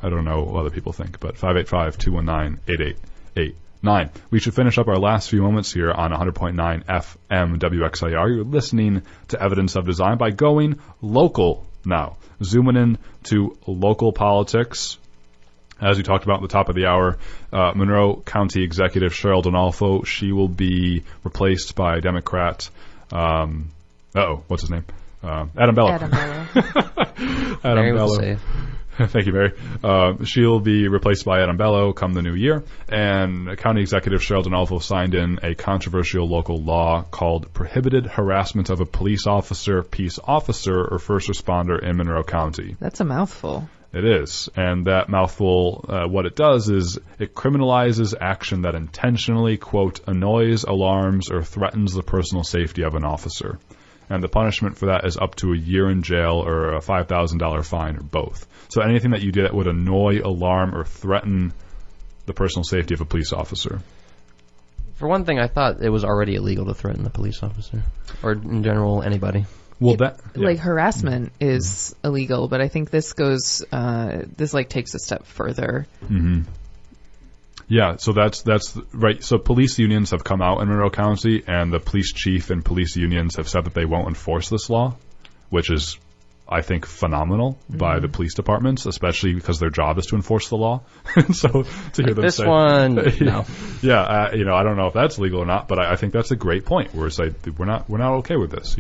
I don't know what other people think, but 585-219-8889. We should finish up our last few moments here on 100.9 FM WXIR. You're listening to Evidence of Design by going local now. Zooming in to local politics. As we talked about at the top of the hour, Monroe County Executive Cheryl Donalfo, she will be replaced by Democrat, what's his name? Adam Bello. Adam Bello. Adam Bello. Thank you, Mary. She'll be replaced by Adam Bello come the new year. And County Executive Cheryl Donalfo signed in a controversial local law called Prohibited Harassment of a Police Officer, Peace Officer, or First Responder in Monroe County. That's a mouthful. It is. And that mouthful, what it does is it criminalizes action that intentionally, quote, annoys, alarms, or threatens the personal safety of an officer. And the punishment for that is up to a year in jail or a $5,000 fine or both. So anything that you do that would annoy, alarm, or threaten the personal safety of a police officer. For one thing, I thought it was already illegal to threaten a police officer, or in general, anybody. Well, like harassment is illegal, but I think this goes, takes a step further. Mm-hmm. Yeah, so that's right. So police unions have come out in Monroe County, and the police chief and police unions have said that they won't enforce this law, which is, I think, phenomenal by the police departments, especially because their job is to enforce the law. So to hear them this say, one, no, yeah, I don't know if that's legal or not, but I think that's a great point. Where it's like we're not okay with this,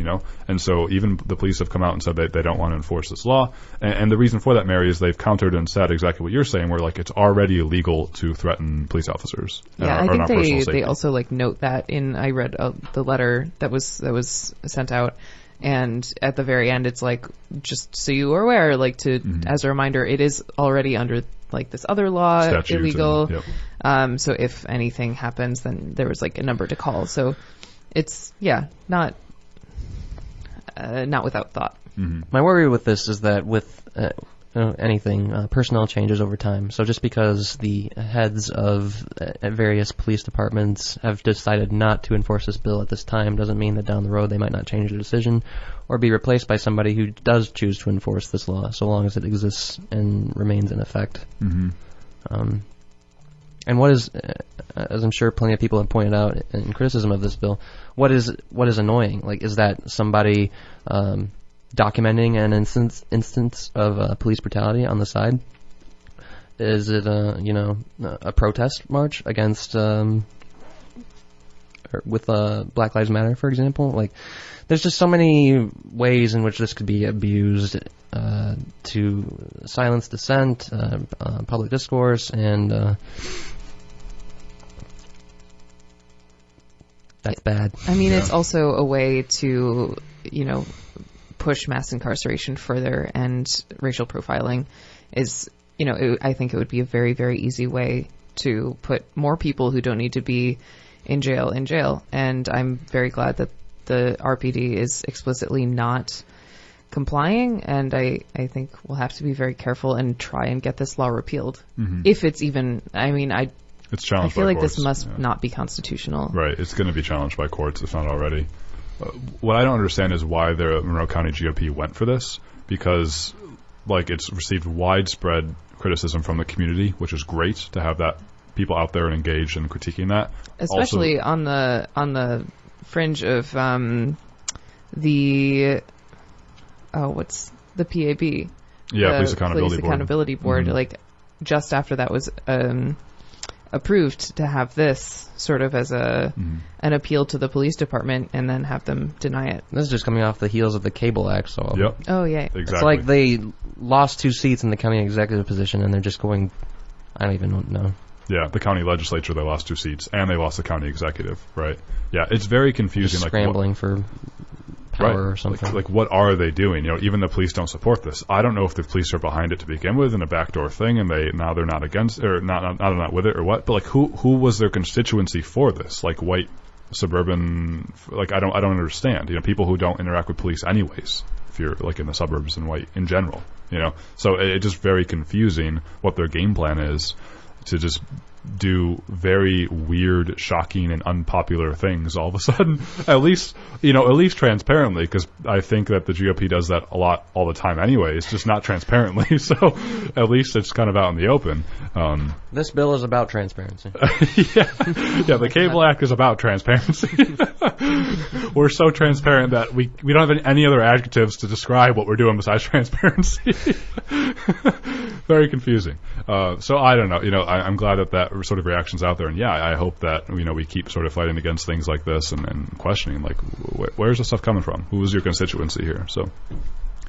And so even the police have come out and said they don't want to enforce this law, and the reason for that, Mary, is they've countered and said exactly what you're saying, where like it's already illegal to threaten police officers. Yeah, I think they also note that in. I read the letter that was sent out. And at the very end, it's like, just so you are aware, as a reminder, it is already under this other law, statutes illegal. And, so if anything happens, then there was a number to call. So it's not without thought. Mm-hmm. My worry with this is that with anything, personnel changes over time. So just because the heads of various police departments have decided not to enforce this bill at this time doesn't mean that down the road they might not change their decision or be replaced by somebody who does choose to enforce this law, so long as it exists and remains in effect. Mm-hmm. And what is, as I'm sure plenty of people have pointed out in criticism of this bill, what is annoying? Is that somebody documenting an instance of police brutality on the side? Is it a protest march against with Black Lives Matter, for example? There's just so many ways in which this could be abused to silence dissent, public discourse, and that's bad. I mean, it's also a way to push mass incarceration further, and racial profiling is, I think it would be a very, very easy way to put more people who don't need to be in jail. And I'm very glad that the RPD is explicitly not complying, and I think we'll have to be very careful and try and get this law repealed. Mm-hmm. If it's even, it's challenged I feel by like courts. this must not be constitutional. Right, it's going to be challenged by courts if not already. What I don't understand is why the Monroe County GOP went for this, because it's received widespread criticism from the community, which is great to have that people out there and engaged in critiquing that. Especially on the fringe of what's the PAB? Yeah, Police Accountability Board. Mm-hmm. Just after that was approved to have this sort of as an appeal to the police department and then have them deny it. This is just coming off the heels of the Cable Act, so... Yep. Oh, yeah. Exactly. It's like they lost 2 seats in the county executive position, and they're just going... I don't even know. Yeah, the county legislature, they lost 2 seats, and they lost the county executive, right? Yeah, it's very confusing. Just scrambling for power or something. Like, what are they doing? You know, even the police don't support this. I don't know if the police are behind it to begin with in a backdoor thing, and they're not against, or not with it, or what. But like, who was their constituency for this? Like white suburban, like I don't understand. You know, people who don't interact with police anyways. If you're like in the suburbs and white in general, you know, so it's just very confusing what their game plan is to just do very weird, shocking, and unpopular things all of a sudden. At least transparently, because I think that the GOP does that a lot all the time anyway. It's just not transparently, so at least it's kind of out in the open. This bill is about transparency. Yeah, the Cable Act is about transparency. We're so transparent that we don't have any other adjectives to describe what we're doing besides transparency. Very confusing. So I don't know. You know, I'm glad that sort of reaction's out there, and yeah, I hope that we keep sort of fighting against things like this and questioning like where's the stuff coming from? Who is your constituency here? So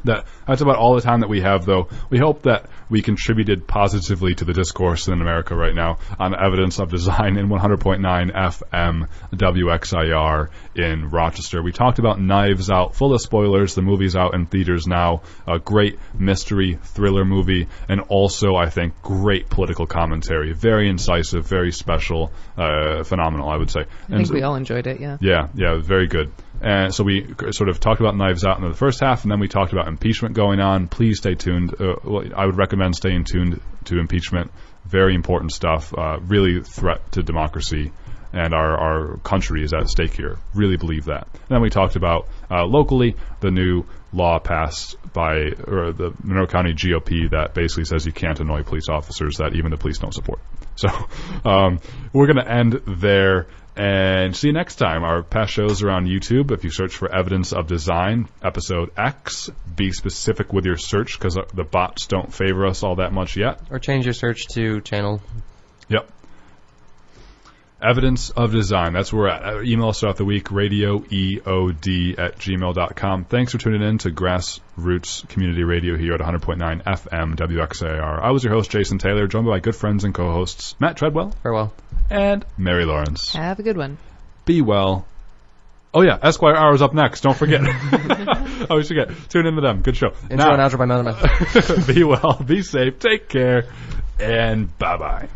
that's about all the time that we have, though. We hope that we contributed positively to the discourse in America right now on Evidence of Design in 100.9 FM WXIR in Rochester. We talked about Knives Out, full of spoilers. The movie's out in theaters now. A great mystery thriller movie, and also, I think, great political commentary. Very incisive, very special, phenomenal, I would say. I think we all enjoyed it, yeah. Yeah, very good. And so we sort of talked about Knives Out in the first half, and then we talked about impeachment going on. Please stay tuned. I would recommend staying tuned to impeachment. Very important stuff. Really threat to democracy, and our country is at stake here. Really believe that. And then we talked about locally the new law passed by the Monroe County GOP that basically says you can't annoy police officers that even the police don't support. So we're going to end there. And see you next time. Our past shows are on YouTube. If you search for Evidence of Design, Episode X, be specific with your search because the bots don't favor us all that much yet. Or change your search to channel. Yep. Evidence of Design. That's where we're at. Email us throughout the week, radioeod@gmail.com. Thanks for tuning in to Grassroots Community Radio here at 100.9 FM WXAR. I was your host, Jason Taylor, joined by my good friends and co-hosts, Matt Treadwell. Farewell. And Mary Lawrence. Have a good one. Be well. Oh, yeah, Esquire Hour is up next. Don't forget. I always forget. Tune into them. Good show. Intro and outro by Mother. Be well. Be safe. Take care. And bye-bye.